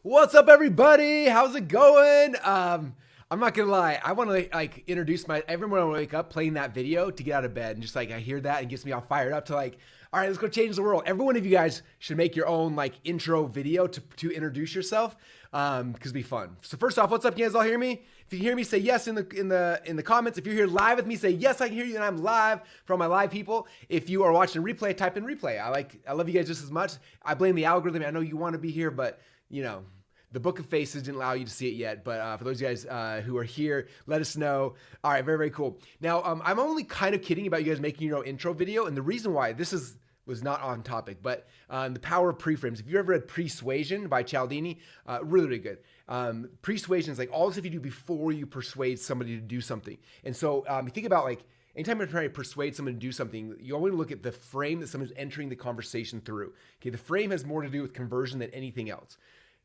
What's up, everybody? How's it going? I'm not gonna lie. I want to introduce everyone when I wake up playing that video to get out of bed, and just I hear that and gets me all fired up to all right, let's go change the world. Every one of you guys should make your own intro video to introduce yourself, because it'd be fun. So first off, what's up, you guys? All hear me? If you hear me, say yes in the comments. If you're here live with me, say yes, I can hear you, and I'm live for all my live people. If you are watching replay, type in replay. I love you guys just as much. I blame the algorithm. I know you want to be here, but the Book of Faces didn't allow you to see it yet. But for those of you guys who are here, let us know. All right, very, very cool. Now, I'm only kind of kidding about you guys making your own intro video. And the reason why was not on topic, but the power of pre-frames. If you ever read Persuasion by Cialdini, really, really good. Persuasion is all the stuff you do before you persuade somebody to do something. And so you think about anytime you're trying to persuade someone to do something, you always look at the frame that someone's entering the conversation through. Okay, the frame has more to do with conversion than anything else.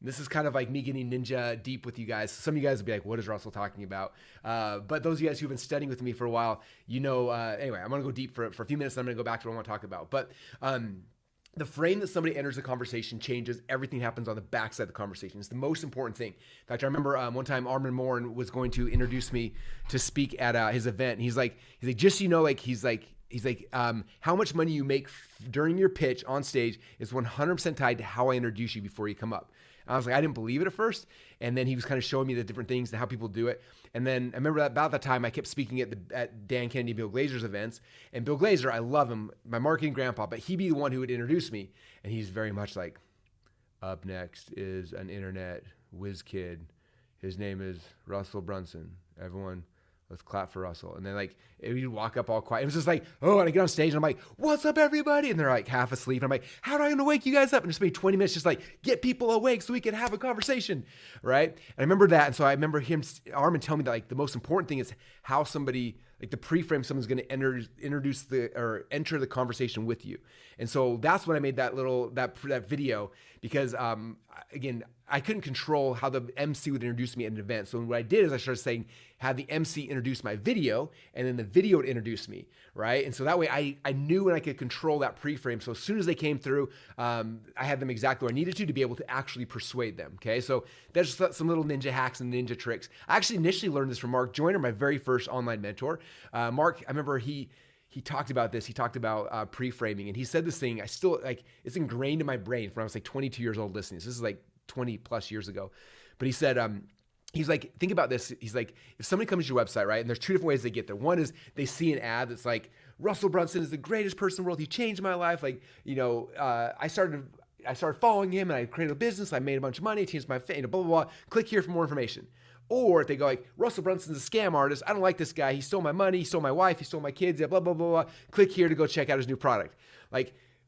This is kind of like me getting ninja deep with you guys. Some of you guys will be like, what is Russell talking about? But those of you guys who've been studying with me for a while, anyway, I'm going to go deep for a few minutes, and I'm going to go back to what I want to talk about. But the frame that somebody enters the conversation changes. Everything happens on the backside of the conversation. It's the most important thing. In fact, I remember one time Armin Morin was going to introduce me to speak at his event. And he's like, just so you know, he's like, how much money you make during your pitch on stage is 100% tied to how I introduce you before you come up. And I was like, I didn't believe it at first. And then he was kind of showing me the different things and how people do it. And then I remember that about that time I kept speaking at Dan Kennedy and Bill Glazer's events. And Bill Glazer, I love him, my marketing grandpa, but he'd be the one who would introduce me. And he's very much like, up next is an internet whiz kid. His name is Russell Brunson. Everyone, let's clap for Russell. And then he'd walk up all quiet. It was just and I get on stage and I'm like, what's up, everybody? And they're half asleep. And I'm like, how am I going to wake you guys up? And just maybe 20 minutes, just get people awake so we can have a conversation, right? And I remember that. And so I remember Armin telling me that the most important thing is how somebody, the pre-frame someone's going to enter the conversation with you. And so that's when I made that video, because again, I couldn't control how the MC would introduce me at an event. So what I did is I started saying, have the MC introduce my video, and then the video would introduce me, right? And so that way I knew and I could control that pre-frame. So as soon as they came through, I had them exactly where I needed to be able to actually persuade them, okay? So there's just some little ninja hacks and ninja tricks. I actually initially learned this from Mark Joyner, my very first online mentor. Mark, I remember he talked about this. He talked about pre-framing, and he said this thing, I still, it's ingrained in my brain from when I was 22 years old listening. So this is 20 plus years ago. But he said, he's like, think about this. He's like, if somebody comes to your website, right? And there's two different ways they get there. One is they see an ad that's like, Russell Brunson is the greatest person in the world. He changed my life. I started following him, and I created a business. I made a bunch of money, changed my blah, blah, blah. Click here for more information. Or if they go Russell Brunson's a scam artist. I don't like this guy. He stole my money. He stole my wife. He stole my kids. Yeah, blah, blah, blah, blah. Click here to go check out his new product.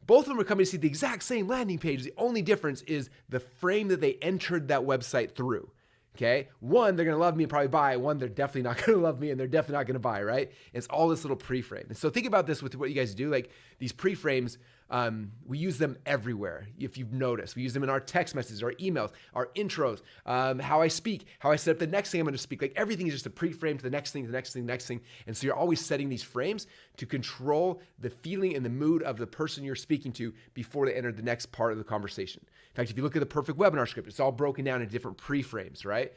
Both of them are coming to see the exact same landing page. The only difference is the frame that they entered that website through. Okay. One, they're going to love me and probably buy. One, they're definitely not going to love me and they're definitely not going to buy, right? It's all this little pre-frame. And so think about this with what you guys do. These pre-frames, we use them everywhere. If you've noticed, we use them in our text messages, our emails, our intros, how I speak, how I set up the next thing I'm going to speak. Everything is just a pre-frame to the next thing, the next thing, the next thing. And so you're always setting these frames to control the feeling and the mood of the person you're speaking to before they enter the next part of the conversation. In fact, if you look at the perfect webinar script, it's all broken down into different pre-frames, right?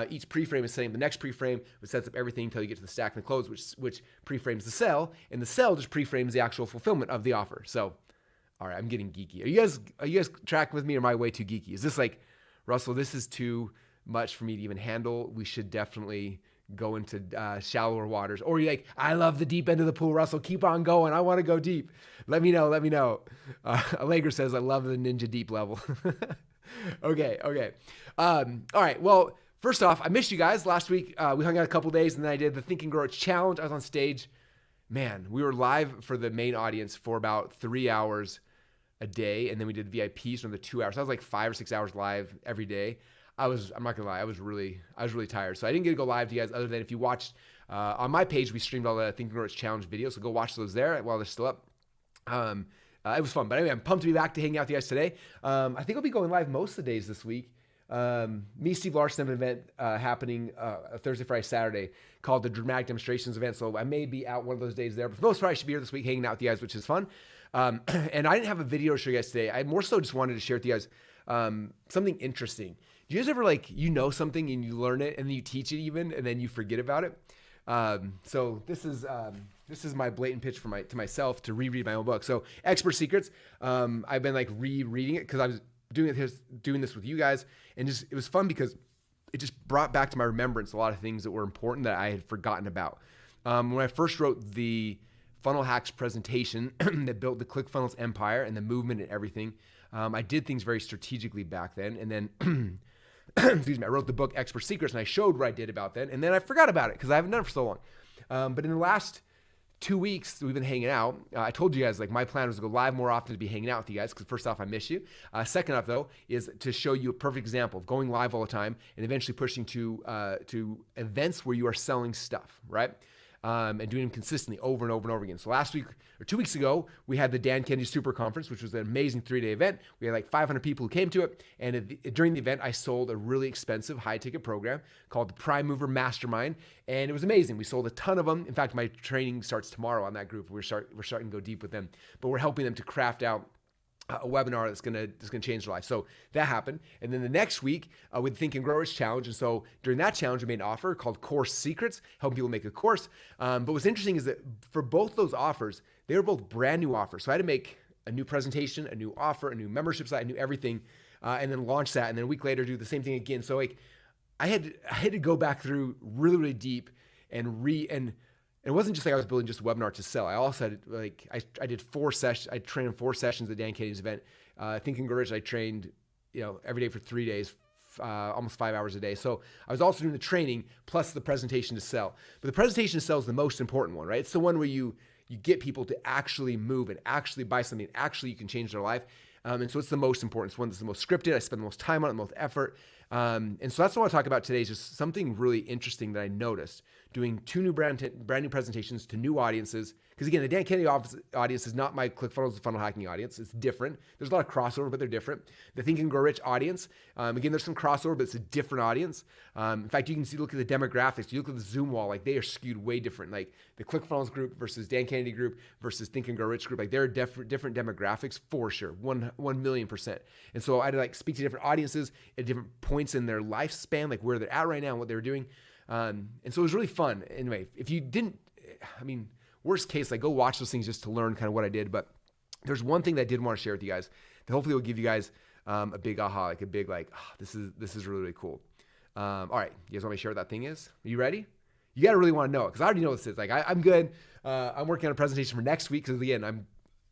Each pre-frame is setting the next pre-frame, which sets up everything until you get to the stack and the close, which pre-frames the sell, and the sell just pre-frames the actual fulfillment of the offer. So, all right, I'm getting geeky. Are you guys tracking with me, or am I way too geeky? Is this Russell, this is too much for me to even handle? We should definitely go into shallower waters. Or you're I love the deep end of the pool, Russell. Keep on going. I want to go deep. Let me know. Allegra says, I love the ninja deep level. Okay. All right, well, first off, I missed you guys. Last week, we hung out a couple days, and then I did the Think and Grow Challenge. I was on stage. Man, we were live for the main audience for about 3 hours a day, and then we did VIPs for the 2 hours. So I was 5 or 6 hours live every day. I'm not gonna lie, I was really tired. So I didn't get to go live to you guys, other than if you watched on my page, we streamed all the Think and Grow Challenge videos. So go watch those there while they're still up. It was fun. But anyway, I'm pumped to be back to hang out with you guys today. I think I'll be going live most of the days this week. Me, Steve Larson, have an event happening Thursday, Friday, Saturday called the Dramatic Demonstrations event. So I may be out one of those days there. But for the most part, I should be here this week hanging out with you guys, which is fun. And I didn't have a video to show you guys today. I more so just wanted to share with you guys something interesting. Do you guys ever like, something and you learn it and then you teach it even, and then you forget about it? So this is my blatant pitch to myself to reread my own book. So Expert Secrets. I've been like rereading it because I was doing this with you guys, and it was fun because it just brought back to my remembrance a lot of things that were important that I had forgotten about. When I first wrote the Funnel Hacks presentation that built the ClickFunnels empire and the movement and everything, I did things very strategically back then. And then, excuse me, I wrote the book Expert Secrets and I showed what I did about that. And then I forgot about it because I haven't done it for so long. But in the last 2 weeks we've been hanging out. I told you guys like my plan was to go live more often, to be hanging out with you guys, because first off, I miss you. Second off though, is to show you a perfect example of going live all the time and eventually pushing to events where you are selling stuff, right? And doing them consistently over and over and over again. So last week or 2 weeks ago, we had the Dan Kennedy Super Conference, which was an amazing 3-day event. We had like 500 people who came to it. And during the event, I sold a really expensive high ticket program called the Prime Mover Mastermind. And it was amazing. We sold a ton of them. In fact, my training starts tomorrow on that group. We're starting to go deep with them, but we're helping them to craft out a webinar that's gonna change their life. So that happened. And then the next week with Think and Grow Rich Challenge. And so during that challenge, we made an offer called Course Secrets, helping people make a course. But what's interesting is that for both those offers, they were both brand new offers. So I had to make a new presentation, a new offer, a new membership site, a new everything, and then launch that. And then a week later, do the same thing again. So like I had to go back through really, really deep and it wasn't just like I was building just a webinar to sell. I also had like, I did 4 sessions. I trained in 4 sessions at Dan Kennedy's event. Think and Grow Rich, I trained, every day for 3 days, almost 5 hours a day. So I was also doing the training plus the presentation to sell. But the presentation to sell is the most important one, right? It's the one where you get people to actually move and actually buy something. Actually, you can change their life. And so it's the most important. It's one that's the most scripted. I spend the most time on it, the most effort. And so that's what I want to talk about today, is just something really interesting that I noticed doing 2 new brand new presentations to new audiences. Because again, the Dan Kennedy audience is not my ClickFunnels funnel hacking audience. It's different. There's a lot of crossover, but they're different. The Think and Grow Rich audience, again, there's some crossover, but it's a different audience. In fact, you can look at the demographics. You look at the Zoom wall, like they are skewed way different. Like the ClickFunnels group versus Dan Kennedy group versus Think and Grow Rich group, like they're different demographics for sure, 1,000,000%. And so I had to like speak to different audiences at different points in their lifespan, like where they're at right now and what they were doing. And so it was really fun. Anyway, if you didn't, worst case, like go watch those things just to learn kind of what I did. But there's one thing that I did want to share with you guys that hopefully will give you guys a big aha, like a big this is really, really cool. All right, you guys want me to share what that thing is? Are you ready? You got to really want to know it because I already know what this is. Like I'm good. I'm working on a presentation for next week because again,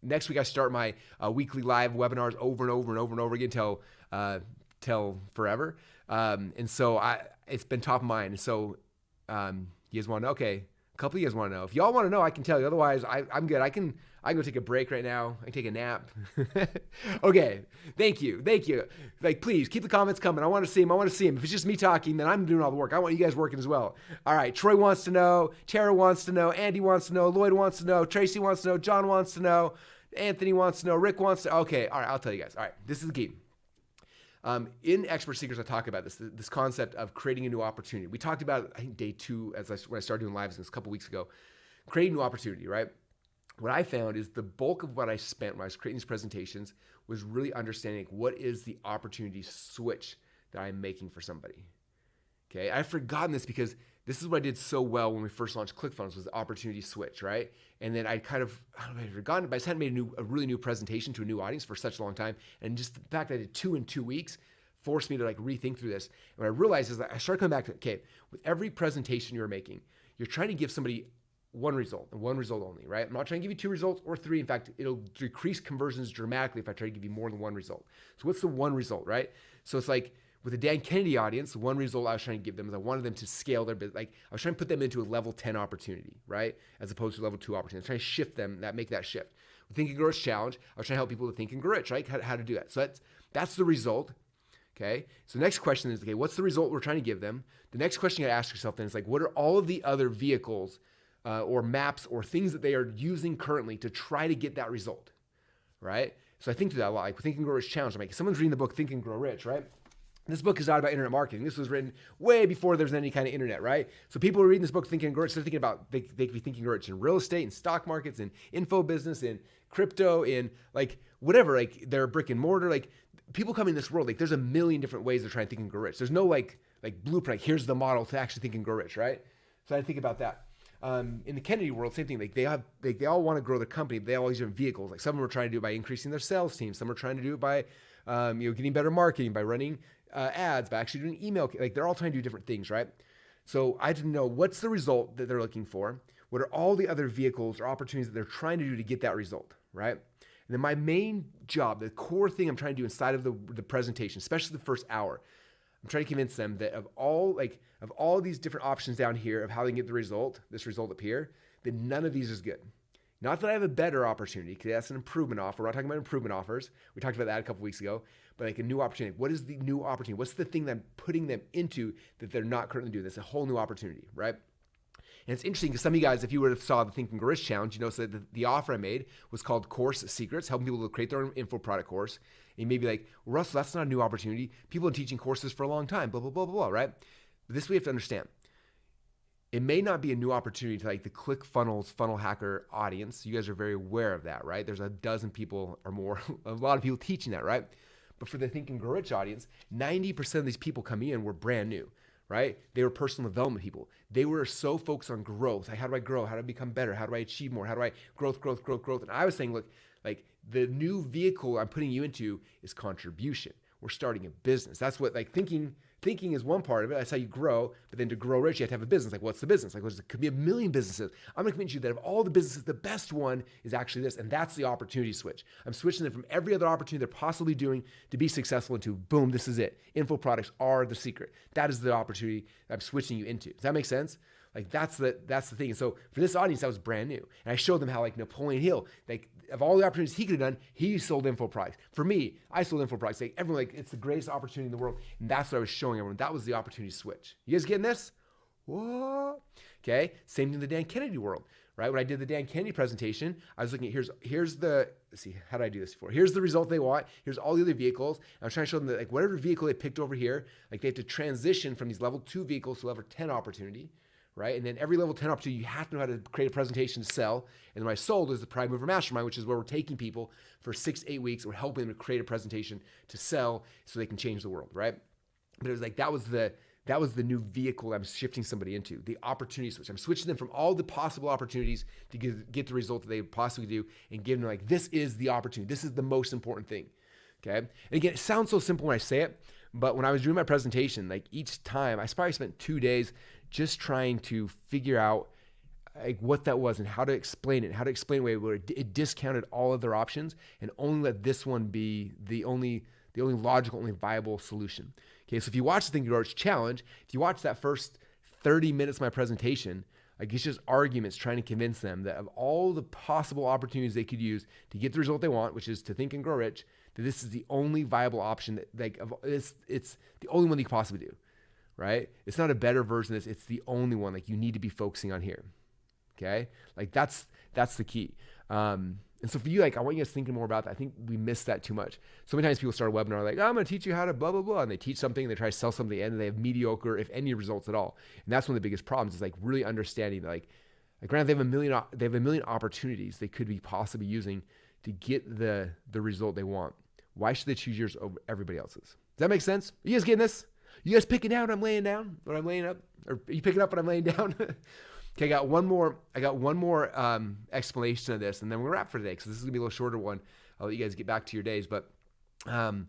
next week I start my weekly live webinars over and over and over and over again till forever. And so it's been top of mind. And so you guys want to know? Okay. A couple of you guys want to know. If y'all want to know, I can tell you. Otherwise, I'm good. I can go take a break right now. I can take a nap. Okay. Thank you. Like, please keep the comments coming. I want to see them. If it's just me talking, then I'm doing all the work. I want you guys working as well. All right. Troy wants to know. Tara wants to know. Andy wants to know. Lloyd wants to know. Tracy wants to know. John wants to know. Anthony wants to know. Rick wants to. Okay. All right. I'll tell you guys. All right. This is the key. In Expert Secrets, I talk about this concept of creating a new opportunity. We talked about it, I think, day 2 when I started doing lives a couple weeks ago. Creating a new opportunity, right? What I found is the bulk of what I spent when I was creating these presentations was really understanding what is the opportunity switch that I'm making for somebody. Okay, I've forgotten this because this is what I did so well when we first launched ClickFunnels was the opportunity switch, right? And then I don't know if I'd forgotten, but I just hadn't made a really new presentation to a new audience for such a long time. And just the fact that I did 2 in 2 weeks forced me to like rethink through this. And what I realized is that I started coming back to, okay, with every presentation you're making, you're trying to give somebody one result and one result only, right? I'm not trying to give you 2 results or 3. In fact, it'll decrease conversions dramatically if I try to give you more than 1 result. So what's the one result, right? So it's like, with the Dan Kennedy audience, the one result I was trying to give them is I wanted them to scale their business. Like I was trying to put them into a level 10 opportunity, right? As opposed to level 2 opportunity. I was trying to shift them, make that shift. With Think and Grow Rich Challenge, I was trying to help people to think and grow rich, right? How to do that. So that's the result. Okay. So the next question is, okay, what's the result we're trying to give them? The next question you gotta ask yourself then is like, what are all of the other vehicles or maps or things that they are using currently to try to get that result, right? So I think through that a lot. Like with Think and Grow Rich Challenge, I'm like, someone's reading the book Think and Grow Rich, right? This book is not about internet marketing. This was written way before there was any kind of internet, right? So people are reading this book thinking and grow rich. They're thinking about, they could be thinking rich in real estate, in stock markets, in info business, in crypto, in like whatever, like they're brick and mortar. Like people come in this world, like there's a million different ways they're trying to think and grow rich. There's no like blueprint. Like, here's the model to actually think and grow rich, right? So I think about that. In the Kennedy world, same thing. Like they all want to grow their company. But they all use different vehicles. Like some of them are trying to do it by increasing their sales team. Some are trying to do it by, getting better marketing, by running ads, by actually doing email. Like they're all trying to do different things, right? So I didn't know what's the result that they're looking for. What are all the other vehicles or opportunities that they're trying to do to get that result, right? And then my main job, the core thing I'm trying to do inside of the presentation, especially the first hour, I'm trying to convince them that of all these different options down here of how they can get this result up here, that none of these is good. Not that I have a better opportunity, because that's an improvement offer. We're not talking about improvement offers. We talked about that a couple weeks ago, but like a new opportunity. What is the new opportunity? What's the thing that I'm putting them into that they're not currently doing? That's a whole new opportunity, right? And it's interesting because some of you guys, if you would have saw the Think and Grow Rich challenge, you know, so the offer I made was called Course Secrets, helping people to create their own info product course. And you may be like, well, Russell, that's not a new opportunity. People have been teaching courses for a long time, blah, blah, blah, blah, blah, right? But this we have to understand. It may not be a new opportunity to like the ClickFunnels funnel hacker audience. You guys are very aware of that, right? There's a dozen people or more, a lot of people teaching that, right? But for the Think and Grow Rich audience, 90% of these people coming in were brand new, right? They were personal development people. They were so focused on growth. Like, how do I grow? How do I become better? How do I achieve more? How do I growth? And I was saying, look, like the new vehicle I'm putting you into is contribution. We're starting a business. That's what like thinking is one part of it. That's how you grow. But then to grow rich, you have to have a business. Like, what's the business? Like, it could be a million businesses. I'm going to convince you that of all the businesses, the best one is actually this. And that's the opportunity switch. I'm switching them from every other opportunity they're possibly doing to be successful into, boom, this is it. Info products are the secret. That is the opportunity that I'm switching you into. Does that make sense? Like that's the thing. And so for this audience, that was brand new. And I showed them how like Napoleon Hill, like of all the opportunities he could have done, he sold info products. For me, I sold info products. Like everyone, like it's the greatest opportunity in the world. And that's what I was showing everyone. That was the opportunity switch. You guys getting this? What? Okay. Same thing in the Dan Kennedy world, right? When I did the Dan Kennedy presentation, I was looking at here's the, let's see, how did I do this before? Here's the result they want. Here's all the other vehicles. And I was trying to show them that like whatever vehicle they picked over here, like they have to transition from these level 2 vehicles to level 10 opportunity. Right? And then every level 10 opportunity, you have to know how to create a presentation to sell. And then what I sold is the Prime Mover Mastermind, which is where we're taking people for 6 to 8 weeks. We're helping them to create a presentation to sell so they can change the world, right? But it was like, that was the new vehicle I'm shifting somebody into, the opportunity switch. I'm switching them from all the possible opportunities to get the result that they possibly do and giving them like, this is the opportunity. This is the most important thing, okay? And again, it sounds so simple when I say it, but when I was doing my presentation, like each time, I probably spent 2 days just trying to figure out like what that was and how to explain it, away where it discounted all other options and only let this one be the only logical, only viable solution. Okay, so if you watch the Think and Grow Rich challenge, if you watch that first 30 minutes of my presentation, like it's just arguments trying to convince them that of all the possible opportunities they could use to get the result they want, which is to think and grow rich, that this is the only viable option that like it's the only one that you could possibly do. Right? It's not a better version of this. It's the only one. Like you need to be focusing on here. Okay? Like that's the key. And so for you, like I want you guys thinking more about that. I think we miss that too much. So many times people start a webinar like, oh, I'm going to teach you how to blah, blah, blah. And they teach something and they try to sell something and they have mediocre, if any, results at all. And that's one of the biggest problems is like really understanding that like granted, they have a million opportunities they could be possibly using to get the result they want. Why should they choose yours over everybody else's? Does that make sense? Are you guys getting this? You guys picking out what I'm laying down, what I'm laying up, or are you picking up what I'm laying down? Okay, I got one more explanation of this, and then we're wrap for today because this is gonna be a little shorter one. I'll let you guys get back to your days. But when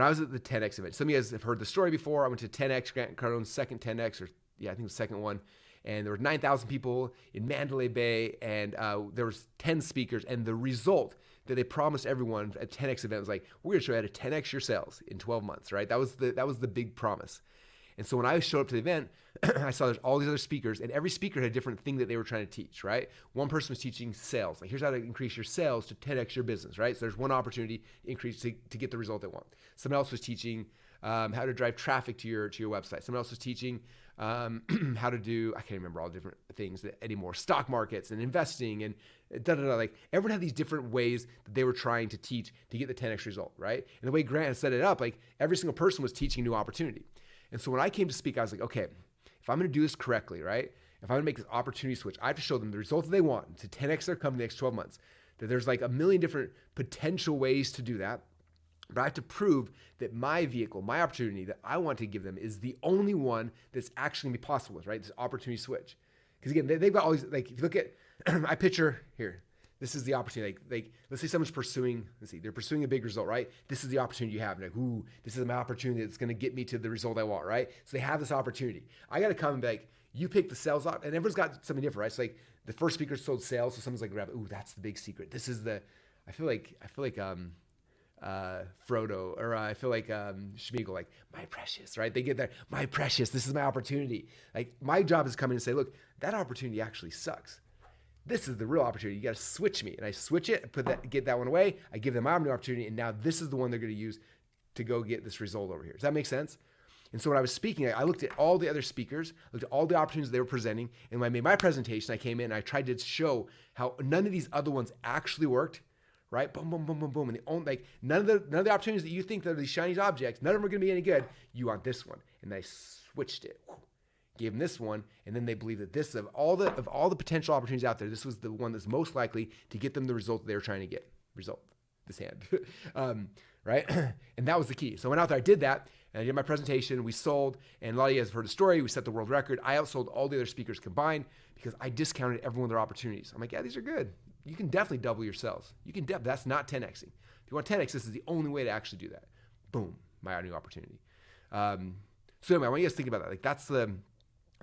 I was at the 10X event, some of you guys have heard the story before. I went to 10X, Grant Cardone's second 10X, or yeah, I think it was the second one. And there were 9,000 people in Mandalay Bay, and there was 10 speakers, and the result that they promised everyone at 10X event was like, we're going to show you how to 10X your sales in 12 months, right? That was the big promise. And so when I showed up to the event, I saw there's all these other speakers, and every speaker had a different thing that they were trying to teach, right? One person was teaching sales. Like, here's how to increase your sales to 10X your business, right? So there's one opportunity to increase to get the result they want. Someone else was teaching how to drive traffic to your website. Someone else was teaching how to do, I can't remember all the different things anymore, stock markets and investing and like everyone had these different ways that they were trying to teach to get the 10X result, right? And the way Grant set it up, like every single person was teaching a new opportunity. And so when I came to speak, I was like, okay, if I'm going to do this correctly, right? If I'm going to make this opportunity switch, I have to show them the result that they want to 10X their company the next 12 months, that there's like a million different potential ways to do that. But I have to prove that my vehicle, my opportunity that I want to give them is the only one that's actually going to be possible with, right? This opportunity switch. Because again, they've got all these, like, if you look at, I picture here, this is the opportunity. Like, let's say someone's pursuing, they're pursuing a big result, right? This is the opportunity you have. Like, ooh, this is my opportunity that's going to get me to the result I want, right? So they have this opportunity. I got to come and be like, you pick the sales op, and everyone's got something different, right? So like the first speaker sold sales, so someone's like, grab it. Ooh, that's the big secret. This is the, I feel like Frodo, or I feel like Schmeagol, like, my precious, right? They get there, my precious, this is my opportunity. Like, my job is to come in and say, look, that opportunity actually sucks. This is the real opportunity. You got to switch me. And I switch it, get that one away. I give them my new opportunity. And now this is the one they're going to use to go get this result over here. Does that make sense? And so when I was speaking, I looked at all the other speakers, looked at all the opportunities they were presenting. And when I made my presentation, I came in and I tried to show how none of these other ones actually worked, right? Boom, boom, boom, boom, boom. And they own, like, none of the opportunities that you think that are these shiny objects, none of them are going to be any good. You want this one. And I switched it. Gave them this one, and then they believe that this, of all the potential opportunities out there, this was the one that's most likely to get them the result that they were trying to get. Result, this hand, right? And that was the key. So I went out there, I did that, and I did my presentation. We sold, and a lot of you guys have heard the story. We set the world record. I outsold all the other speakers combined because I discounted every one of their opportunities. I'm like, yeah, these are good. You can definitely double your sales. That's not 10xing. If you want 10x, this is the only way to actually do that. Boom, my new opportunity. So anyway, I want you guys to think about that. Like,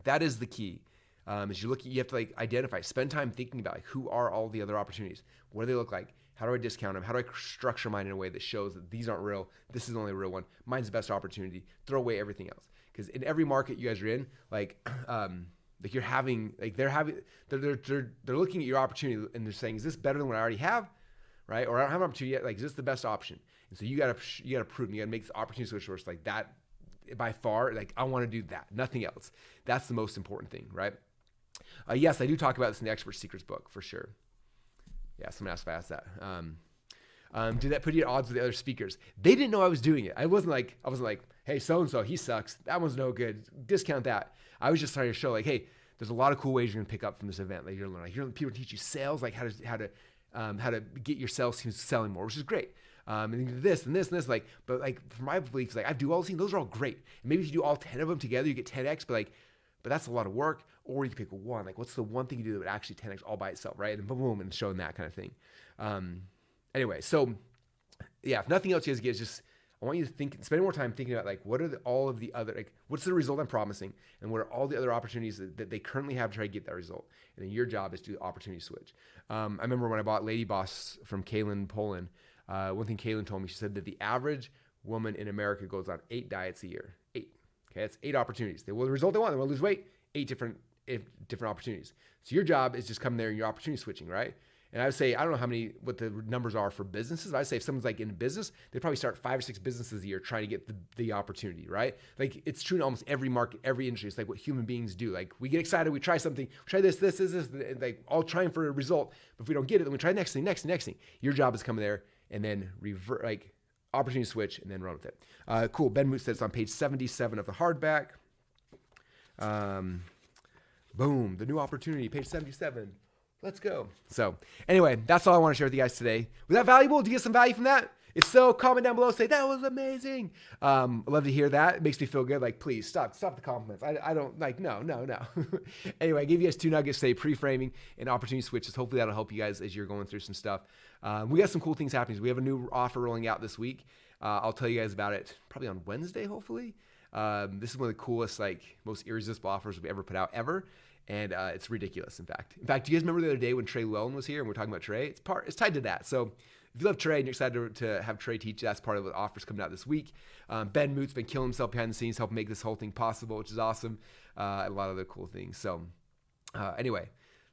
that is the key. As you have to like identify, spend time thinking about, like, who are all the other opportunities? What do they look like? How do I discount them? How do I structure mine in a way that shows that these aren't real? This is the only real one. Mine's the best opportunity. Throw away everything else. Because in every market you guys are in, like you're having, like, they're looking at your opportunity and they're saying, is this better than what I already have? Right? Or I don't have an opportunity yet. Like, is this the best option? And so you gotta prove, you gotta make this opportunity switch source like that. By far, like, I want to do that, nothing else. That's the most important thing, right? Yes, I do talk about this in the Expert Secrets book for sure. Yeah, someone asked if I asked that. Did that put you at odds with the other speakers? They didn't know I was doing it. I wasn't like, hey, so-and-so, he sucks. That one's no good. Discount that. I was just trying to show, like, hey, there's a lot of cool ways you're gonna pick up from this event. Like, you're gonna learn, people teach you sales, like how to get your sales teams selling more, which is great. And this and this and this, like, but like, for my beliefs, like, I do all these things, those are all great. And maybe if you do all 10 of them together, you get 10x, but that's a lot of work. Or you can pick one, like, what's the one thing you do that would actually 10x all by itself, right? And boom, boom, and showing that kind of thing. Anyway, so yeah, if nothing else you guys get is just, I want you to spend more time thinking about, like, what are all of the other, like, what's the result I'm promising? And what are all the other opportunities that they currently have to try to get that result? And then your job is to do the opportunity switch. I remember when I bought Lady Boss from Kaylin Poland, one thing Kaylin told me, she said that the average woman in America goes on 8 diets a year. 8. Okay, that's 8 opportunities. The result they want, they want to lose weight, 8 different opportunities. So your job is just come there and you're opportunity switching, right? And I would say, I don't know what the numbers are for businesses. But I'd say if someone's like in business, they probably start 5 or 6 businesses a year trying to get the opportunity, right? Like, it's true in almost every market, every industry. It's like what human beings do. Like, we get excited, we try something, we try this, like, all trying for a result. But if we don't get it, then we try next thing. Your job is coming there and then revert, like, opportunity switch, and then run with it. Cool. Ben Moot said it's on page 77 of the hardback. Boom. The new opportunity, page 77. Let's go. So anyway, that's all I want to share with you guys today. Was that valuable? Did you get some value from that? If so, comment down below, say, that was amazing. I love to hear that. It makes me feel good. Like, please stop the compliments. I don't, like, no. Anyway, I gave you guys 2 nuggets today, pre-framing and opportunity switches. Hopefully that'll help you guys as you're going through some stuff. We got some cool things happening. We have a new offer rolling out this week. I'll tell you guys about it probably on Wednesday, hopefully. This is one of the coolest, like, most irresistible offers we've ever put out ever. And it's ridiculous, in fact. Do you guys remember the other day when Trey Llewellyn was here and we're talking about Trey? It's tied to that. So if you love Trey and you're excited to have Trey teach, that's part of the offers coming out this week. Ben Moot's been killing himself behind the scenes, helping make this whole thing possible, which is awesome. A lot of other cool things. So anyway,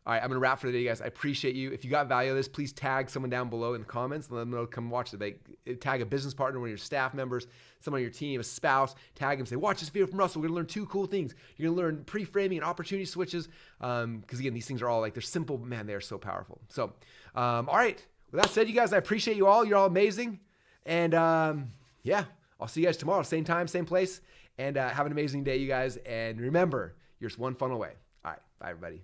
all right, I'm going to wrap for the day, guys. I appreciate you. If you got value out of this, please tag someone down below in the comments and let them know to come watch it. Like, tag a business partner, one of your staff members, someone on your team, a spouse. Tag them, say, watch this video from Russell. We're going to learn 2 cool things. You're going to learn pre-framing and opportunity switches. Because again, these things are all, like, they're simple. Man, they are so powerful. So, all right. With that said, you guys, I appreciate you all. You're all amazing. And yeah, I'll see you guys tomorrow. Same time, same place. And have an amazing day, you guys. And remember, you're just one funnel away. All right. Bye, everybody.